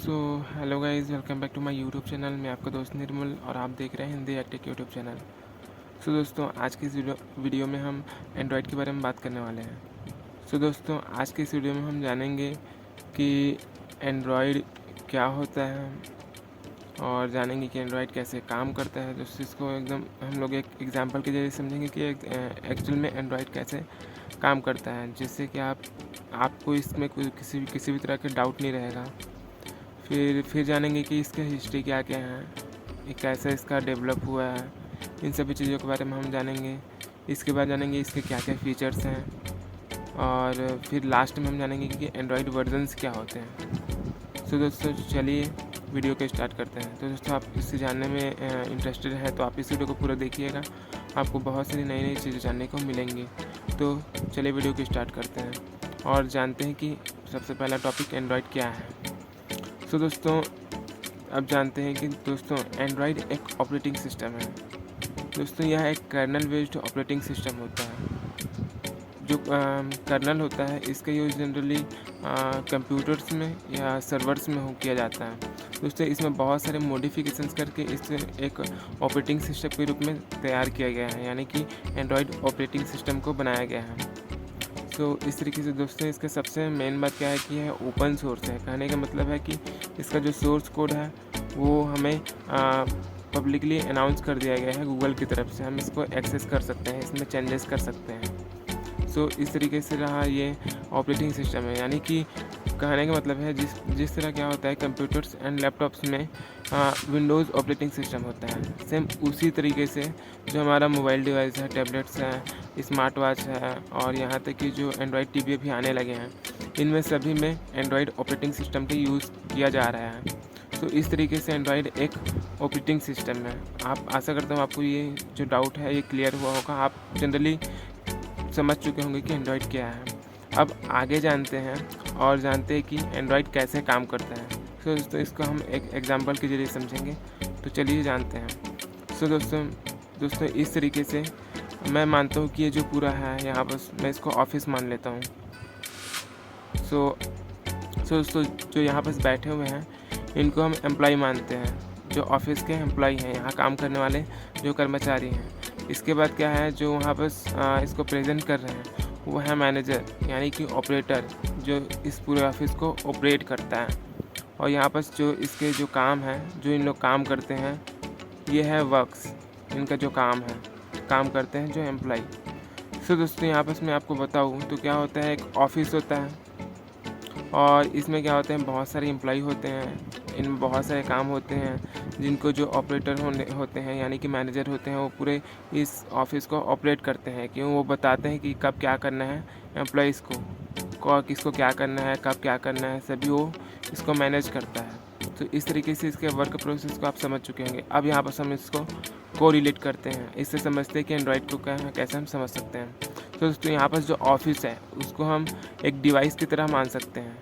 Hello guys, welcome back to my YouTube channel. मैं आपका दोस्त निर्मल और आप देख रहे हैं हिंदी एक्टिक यूट्यूब चैनल। दोस्तों, आज की इस वीडियो में हम एंड्रॉयड के बारे में बात करने वाले हैं। दोस्तों, आज की इस वीडियो में हम जानेंगे कि एंड्रॉयड क्या होता है और जानेंगे कि एंड्रॉयड कैसे काम करता है। दोस्तों, इसको एकदम हम लोग एक एग्जांपल के जरिए समझेंगे कि एक्चुअल में एंड्रॉयड कैसे काम करता है, जिससे कि आपको इसमें कोई किसी भी तरह का डाउट नहीं रहेगा। फिर जानेंगे कि इसका हिस्ट्री क्या क्या है, कैसे इसका डेवलप हुआ है, इन सभी चीज़ों के बारे में हम जानेंगे। इसके बाद जानेंगे इसके क्या क्या फ़ीचर्स हैं और फिर लास्ट में हम जानेंगे कि एंड्रॉयड वर्जन्स क्या होते हैं। दोस्तों, चलिए वीडियो को स्टार्ट करते हैं। तो दोस्तों, आप इससे जानने में इंटरेस्टेड हैं तो आप इस वीडियो को पूरा देखिएगा, आपको बहुत सारी नई नई चीज़ें जानने को मिलेंगी। तो चलिए वीडियो को स्टार्ट करते हैं और जानते हैं कि सबसे पहला टॉपिक एंड्रॉयड क्या है। दोस्तों, अब जानते हैं कि दोस्तों एंड्रॉयड एक ऑपरेटिंग सिस्टम है। दोस्तों, यह एक कर्नल बेस्ड ऑपरेटिंग सिस्टम होता है। जो कर्नल होता है इसका यूज़ जनरली कंप्यूटर्स में या सर्वर्स में किया जाता है। दोस्तों, इसमें बहुत सारे मॉडिफिकेशंस करके इसे एक ऑपरेटिंग सिस्टम के रूप में तैयार किया गया है, यानी कि एंड्रॉयड ऑपरेटिंग सिस्टम को बनाया गया है। इस तरीके से दोस्तों इसका सबसे मेन बात क्या है कि यह ओपन सोर्स है। कहने का मतलब है कि इसका जो सोर्स कोड है वो हमें पब्लिकली अनाउंस कर दिया गया है गूगल की तरफ से। हम इसको एक्सेस कर सकते हैं, इसमें चेंजेस कर सकते हैं। इस तरीके से रहा ये ऑपरेटिंग सिस्टम है, यानी कि कहने का मतलब है जिस तरह क्या होता है कंप्यूटर्स एंड लैपटॉप्स में विंडोज़ ऑपरेटिंग सिस्टम होता है, सेम उसी तरीके से जो हमारा मोबाइल डिवाइस है, टैबलेट्स है, स्मार्ट वॉच है और यहाँ तक कि जो एंड्रॉयड टीवी भी आने लगे हैं, इनमें सभी में एंड्रॉयड ऑपरेटिंग सिस्टम का यूज़ किया जा रहा है। इस तरीके से एंड्रॉयड एक ऑपरेटिंग सिस्टम है। आप आशा करता हूँ आपको ये जो डाउट है ये क्लियर हुआ होगा, आप जनरली समझ चुके होंगे कि एंड्रॉयड क्या है। अब आगे जानते हैं और जानते हैं कि एंड्रॉयड कैसे काम करता है। दोस्तों, इसको हम एक एग्जांपल के जरिए समझेंगे। तो चलिए जानते हैं। दोस्तों इस तरीके से मैं मानता हूँ कि ये जो पूरा है यहाँ बस मैं इसको ऑफिस मान लेता हूँ। दोस्तों जो यहाँ पर बैठे हुए हैं इनको हम एम्प्लॉय मानते हैं, जो ऑफिस के एम्प्लॉय हैं, यहाँ काम करने वाले जो कर्मचारी हैं। इसके बाद क्या है, जो वहाँ पर इसको प्रेजेंट कर रहे हैं वो है मैनेजर, यानी कि ऑपरेटर, जो इस पूरे ऑफिस को ऑपरेट करता है। और यहाँ पर जो इसके जो काम है, जो इन लोग काम करते हैं, ये है वर्क्स, इनका जो काम करते हैं जो एम्प्लॉय। दोस्तों यहाँ पर मैं आपको बताऊँ तो क्या होता है, एक ऑफिस होता है और इसमें क्या होते हैं, बहुत सारे एम्प्लॉय होते हैं, इनमें बहुत सारे काम होते हैं जिनको जो ऑपरेटर होते हैं यानी कि मैनेजर होते हैं, वो पूरे इस ऑफिस को ऑपरेट करते हैं। क्यों, वो बताते हैं कि कब क्या करना है एम्प्लॉइज़ को किसको क्या करना है, कब क्या करना है, सभी वो इसको मैनेज करता है। तो इस तरीके से इसके वर्क प्रोसेस को आप समझ चुके होंगे। अब यहाँ पर हम इसको को रिलेट करते हैं, इससे समझते हैं कि एंड्रॉयड को क्या है, कैसे हम समझ सकते हैं। दोस्तों यहाँ पर जो ऑफिस है उसको हम एक डिवाइस की तरह मान सकते हैं,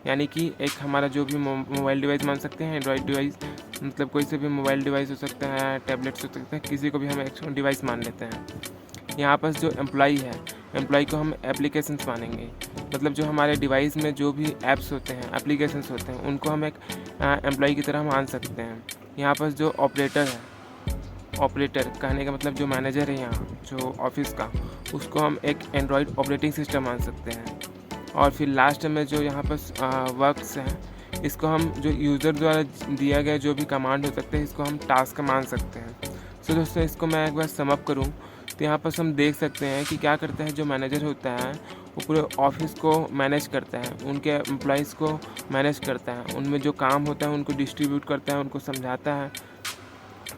यानी कि एक हमारा जो भी मोबाइल डिवाइस मान सकते हैं। एंड्रॉयड डिवाइस मतलब कोई से भी मोबाइल डिवाइस हो सकता है, टैबलेट्स हो सकते हैं, किसी को भी हम एक डिवाइस मान लेते हैं। यहाँ पर जो एम्प्लॉय है, एम्प्लॉय को हम एप्लीकेशंस मानेंगे, मतलब जो हमारे डिवाइस में जो भी ऐप्स होते हैं, एप्लीकेशंस होते हैं, उनको हम एक एम्प्लॉय की तरह मान सकते हैं। यहाँ पर जो ऑपरेटर है, ऑपरेटर कहने का मतलब जो मैनेजर है यहाँ जो ऑफिस का, उसको हम एक एंड्रॉयड ऑपरेटिंग सिस्टम मान सकते हैं। और फिर लास्ट में जो यहाँ पर वर्क्स हैं, इसको हम जो यूज़र द्वारा दिया गया जो भी कमांड हो सकते हैं, इसको हम टास्क मान सकते हैं। दोस्तों इसको मैं एक बार समअप करूँ तो यहाँ पर हम देख सकते हैं कि क्या करता है, जो मैनेजर होता है वो पूरे ऑफिस को मैनेज करता है, उनके एम्प्लॉइज़ को मैनेज करता है, उनमें जो काम होता है उनको डिस्ट्रीब्यूट करता है, उनको समझाता है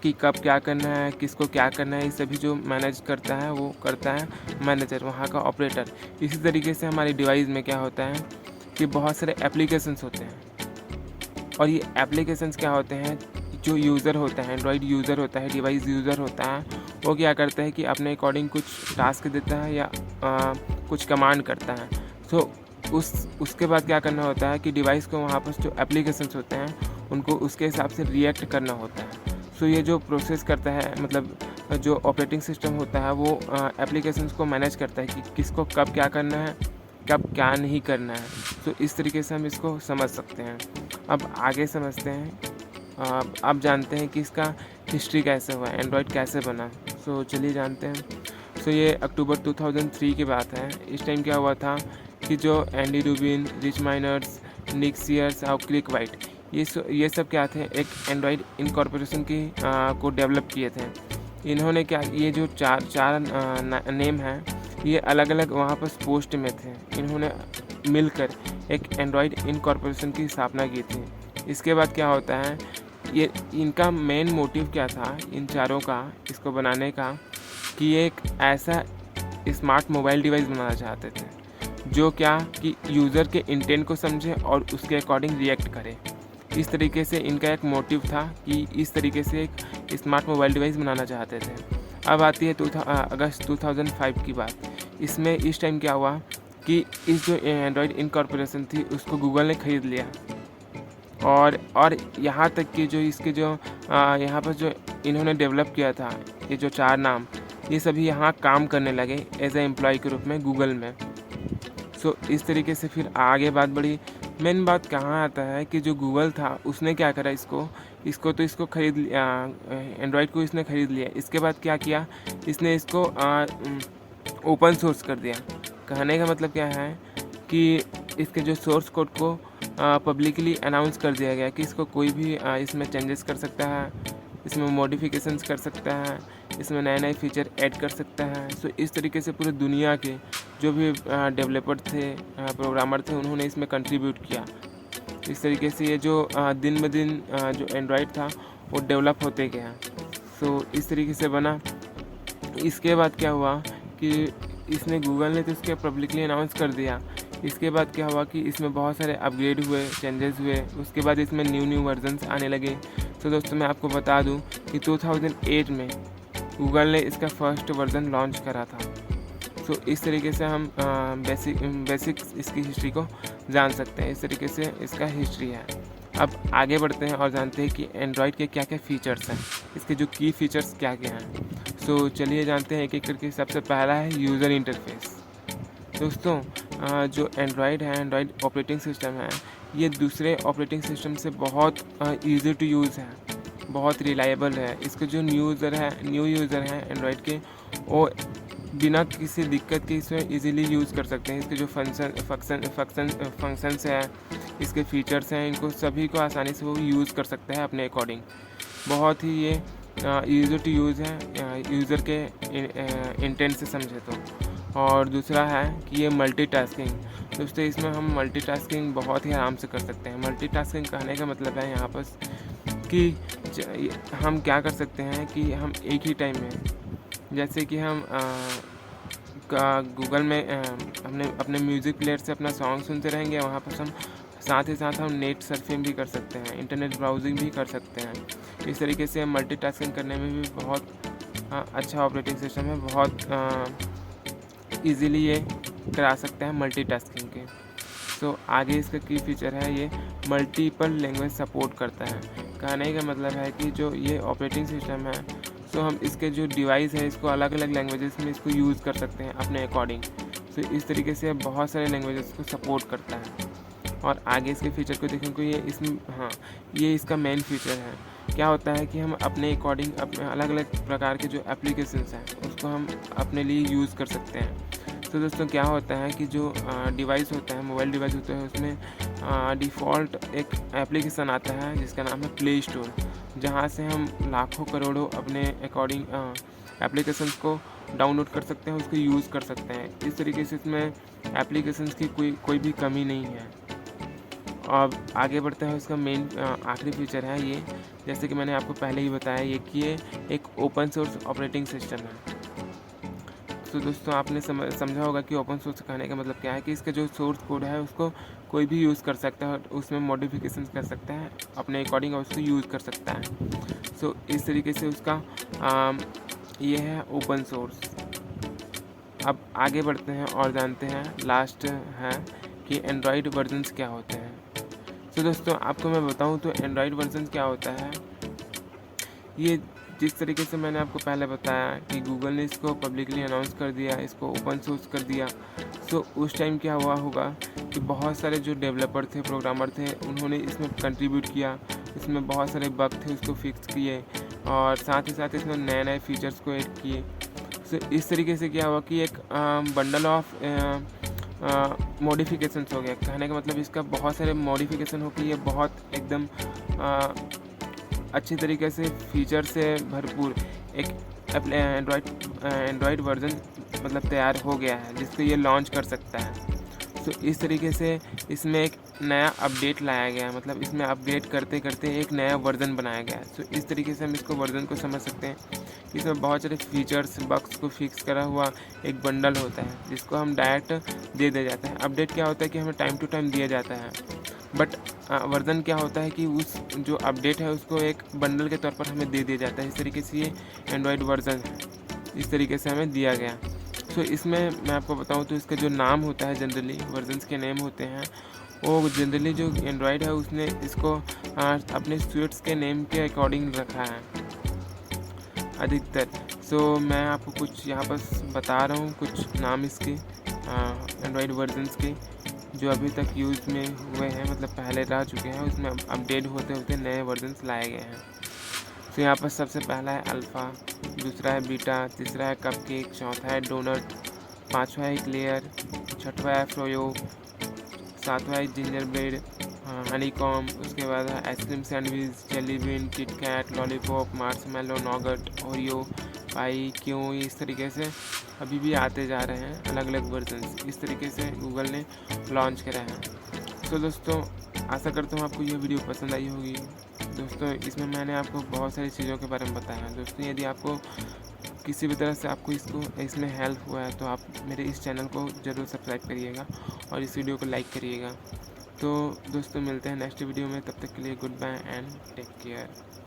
कि कब क्या करना है, किसको क्या करना है, ये सभी जो मैनेज करता है वो करता है मैनेजर, वहाँ का ऑपरेटर। इसी तरीके से हमारी डिवाइस में क्या होता है कि बहुत सारे एप्लीकेशंस होते हैं और ये एप्लीकेशंस क्या होते हैं, जो यूज़र होता है, एंड्रॉयड यूज़र होता है, डिवाइस यूज़र होता है, वो क्या करता है कि अपने अकॉर्डिंग कुछ टास्क देता है या कुछ कमांड करता है। उसके बाद क्या करना होता है कि डिवाइस को वहाँ पर जो एप्लीकेशंस होते हैं उनको उसके हिसाब से रिएक्ट करना होता है। ये जो प्रोसेस करता है, मतलब जो ऑपरेटिंग सिस्टम होता है वो एप्लीकेशंस को मैनेज करता है कि किसको कब क्या करना है, कब क्या नहीं करना है। इस तरीके से हम इसको समझ सकते हैं। अब आगे समझते हैं, अब जानते हैं कि इसका हिस्ट्री कैसे हुआ, एंड्रॉयड कैसे बना। सो चलिए जानते हैं। सो ये अक्टूबर 2003 की बात है। इस टाइम क्या हुआ था कि जो एंडी रूबिन, रिच माइनर्स, निक सीयर्स और क्लिक वाइट, ये सब क्या थे, एक एंड्रॉयड इनकॉर्पोरेशन की को डेवलप किए थे। इन्होंने क्या, ये जो चार नेम हैं, ये अलग अलग वहाँ पर पोस्ट में थे। इन्होंने मिलकर एक एंड्रॉयड इनकॉर्पोरेशन की स्थापना की थी। इसके बाद क्या होता है, ये इनका मेन मोटिव क्या था इन चारों का, इसको बनाने का, कि ये एक ऐसा स्मार्ट मोबाइल डिवाइस बनाना चाहते थे जो क्या कि यूज़र के इंटेंट को समझे और उसके अकॉर्डिंग रिएक्ट करे। इस तरीके से इनका एक मोटिव था कि इस तरीके से एक स्मार्ट मोबाइल डिवाइस बनाना चाहते थे। अब आती है अगस्त 2005 की बात। इसमें इस टाइम क्या हुआ कि इस जो एंड्रॉयड इनकॉर्पोरेशन थी उसको गूगल ने ख़रीद लिया, और यहाँ तक कि जो इसके जो यहाँ पर जो इन्होंने डेवलप किया था, ये जो 4 नाम, ये सभी यहाँ काम करने लगे एज ए एम्प्लॉय के रूप में गूगल में। सो इस तरीके से फिर आगे बात बढ़ी। मेन बात कहाँ आता है कि जो गूगल था उसने क्या करा, इसको खरीद लिया, एंड्रॉयड को इसने ख़रीद लिया। इसके बाद क्या किया, इसने इसको ओपन सोर्स कर दिया। कहने का मतलब क्या है कि इसके जो सोर्स कोड को पब्लिकली अनाउंस कर दिया गया कि इसको कोई भी इसमें चेंजेस कर सकता है, इसमें मॉडिफिकेशंस कर सकता है, इसमें नए नए फीचर ऐड कर सकता है। सो इस तरीके से पूरी दुनिया के जो भी डेवलपर थे, प्रोग्रामर थे, उन्होंने इसमें कंट्रीब्यूट किया। इस तरीके से ये जो दिन ब दिन जो एंड्रॉयड था वो डेवलप होते गया। सो इस तरीके से बना। इसके बाद क्या हुआ कि इसने गूगल ने तो इसके पब्लिकली अनाउंस कर दिया। इसके बाद क्या हुआ कि इसमें बहुत सारे अपग्रेड हुए, चेंजेस हुए। उसके बाद इसमें न्यू वर्जन्स आने लगे। तो दोस्तों मैं आपको बता दूं कि 2008 में गूगल ने इसका फर्स्ट वर्ज़न लॉन्च करा था। सो इस तरीके से हम बेसिक इसकी हिस्ट्री को जान सकते हैं। इस तरीके से इसका हिस्ट्री है। अब आगे बढ़ते हैं और जानते हैं कि एंड्रॉयड के क्या क्या फ़ीचर्स हैं, इसके जो की फ़ीचर्स क्या क्या हैं। सो चलिए जानते हैं एक एक करके। सबसे पहला है यूज़र इंटरफेस। दोस्तों जो एंड्रॉयड है, एंड्रॉयड ऑपरेटिंग सिस्टम है, ये दूसरे ऑपरेटिंग सिस्टम से बहुत ईज़ी टू यूज़ है, बहुत रिलायबल है। इसके जो न्यू यूज़र हैं एंड्रॉयड के, वो बिना किसी दिक्कत के इसमें इजीली यूज़ कर सकते हैं। इसके जो फंक्शंस हैं, इसके फीचर्स हैं, इनको सभी को आसानी से वो यूज़ कर सकते हैं अपने अकॉर्डिंग। बहुत ही ये ईज़ी टू यूज़ है यूज़र के इंटेंट से समझे तो। और दूसरा है कि ये मल्टीटास्किंग। दोस्तों इसमें हम मल्टीटास्किंग बहुत ही आराम से कर सकते हैं। मल्टीटास्किंग कहने का मतलब है यहाँ पर कि हम क्या कर सकते हैं कि हम एक ही टाइम में, जैसे कि हम गूगल में अपने म्यूज़िक प्लेयर से अपना सॉन्ग सुनते रहेंगे, वहाँ पर हम साथ ही साथ हम नेट सर्फिंग भी कर सकते हैं, इंटरनेट ब्राउजिंग भी कर सकते हैं। इस तरीके से मल्टीटास्किंग करने में भी बहुत अच्छा ऑपरेटिंग सिस्टम है। बहुत इजीली ये करा सकते हैं मल्टीटास्किंग के। सो आगे इसका की फीचर है, ये मल्टीपल लैंग्वेज सपोर्ट करता है। कहने का मतलब है कि जो ये ऑपरेटिंग सिस्टम है, तो हम इसके जो डिवाइस है इसको अलग अलग लैंग्वेजेस में इसको यूज़ कर सकते हैं अपने अकॉर्डिंग। तो इस तरीके से बहुत सारे लैंग्वेजेस को सपोर्ट करता है। और आगे इसके फीचर को देखें तो ये इसका मेन फीचर है। क्या होता है कि हम अपने अकॉर्डिंग अपने अलग अलग प्रकार के जो एप्लीकेशंस हैं उसको हम अपने लिए यूज़ कर सकते हैं। तो दोस्तों क्या होता है कि जो डिवाइस होता है, मोबाइल डिवाइस होता है, उसमें डिफ़ॉल्ट एक एप्लीकेशन आता है जिसका नाम है प्ले स्टोर, जहाँ से हम लाखों करोड़ों अपने अकॉर्डिंग एप्लीकेशंस को डाउनलोड कर सकते हैं, उसको यूज़ कर सकते हैं। इस तरीके से इसमें एप्लीकेशंस की कोई भी कमी नहीं है। अब आगे बढ़ते हैं। इसका मेन आखिरी फीचर है ये, जैसे कि मैंने आपको पहले ही बताया, ये कि ये एक ओपन सोर्स ऑपरेटिंग सिस्टम है। तो दोस्तों आपने समझा होगा कि ओपन सोर्स कहने का मतलब क्या है, कि इसका जो सोर्स कोड है उसको कोई भी यूज़ कर सकता है, उसमें मॉडिफिकेशन कर सकता है अपने अकॉर्डिंग और उसको यूज़ कर सकता है। सो इस तरीके से उसका ये है ओपन सोर्स। अब आगे बढ़ते हैं और जानते हैं लास्ट है कि एंड्रॉयड वर्जन्स क्या होते हैं। तो दोस्तों आपको मैं बताऊं तो एंड्रॉयड वर्जन क्या होता है, ये जिस तरीके से मैंने आपको पहले बताया कि गूगल ने इसको पब्लिकली अनाउंस कर दिया, इसको ओपन सोर्स कर दिया, सो उस टाइम क्या हुआ होगा कि बहुत सारे जो डेवलपर थे, प्रोग्रामर थे, उन्होंने इसमें कंट्रीब्यूट किया, इसमें बहुत सारे बग थे उसको फिक्स किए और साथ ही साथ इसमें नए-नए फीचर्स को ऐड किए। सो इस तरीके से क्या हुआ कि एक बंडल ऑफ मॉडिफिकेशंस हो गया। कहने का मतलब इसका बहुत सारे मॉडिफिकेशन हो के ये बहुत एकदम अच्छी तरीके से फीचर से भरपूर एक एंड्रॉयड वर्जन मतलब तैयार हो गया है जिसको ये लॉन्च कर सकता है। तो इस तरीके से इसमें एक नया अपडेट लाया गया है, मतलब इसमें अपडेट करते करते एक नया वर्जन बनाया गया है। तो इस तरीके से हम इसको वर्जन को समझ सकते हैं कि इसमें बहुत सारे फीचर्स बग्स को फिक्स करा हुआ एक बंडल होता है जिसको हम डायरेक्ट दे दिया जाता है। अपडेट क्या होता है कि हमें टाइम टू टाइम दिया जाता है, बट वर्जन क्या होता है कि उस जो अपडेट है उसको एक बंडल के तौर पर हमें दे दिया जाता है। इस तरीके से ये एंड्रॉयड वर्जन है, इस तरीके से हमें दिया गया। सो इसमें मैं आपको बताऊं तो इसका जो नाम होता है, जनरली वर्जन्स के नेम होते हैं, वो जनरली जो एंड्रॉयड है उसने इसको अपने स्वीट्स के नेम के अकॉर्डिंग रखा है अधिकतर। सो मैं आपको कुछ यहाँ पर बता रहा हूँ कुछ नाम इसके एंड्रॉयड वर्जन्स के जो अभी तक यूज़ में हुए हैं, मतलब पहले रह चुके हैं, उसमें अपडेट होते होते नए वर्जन्स लाए गए हैं। तो यहाँ पर सबसे पहला है अल्फ़ा, दूसरा है बीटा, तीसरा है कपकेक, चौथा है डोनट, पांचवा है क्लेयर, छठवा है फ्रोयो, सातवां है जिंजर ब्रेड, हनीकॉम, उसके बाद है ice cream sandwich, jelly bean, Kit Kat, lollipop, marshmallow, nougat, Oreo, pie, क्यों, इस तरीके से अभी भी आते जा रहे हैं अलग अलग वर्जन्स। इस तरीके से गूगल ने लॉन्च करा है। तो दोस्तों आशा करता हूँ आपको ये वीडियो पसंद आई होगी। दोस्तों इसमें मैंने आपको बहुत सारी चीज़ों के बारे में बताया है। दोस्तों यदि आपको किसी भी तरह से आपको इसमें हेल्प हुआ है तो आप मेरे इस चैनल को ज़रूर सब्सक्राइब करिएगा और इस वीडियो को लाइक करिएगा। तो दोस्तों मिलते हैं नेक्स्ट वीडियो में, तब तक के लिए goodbye and take care.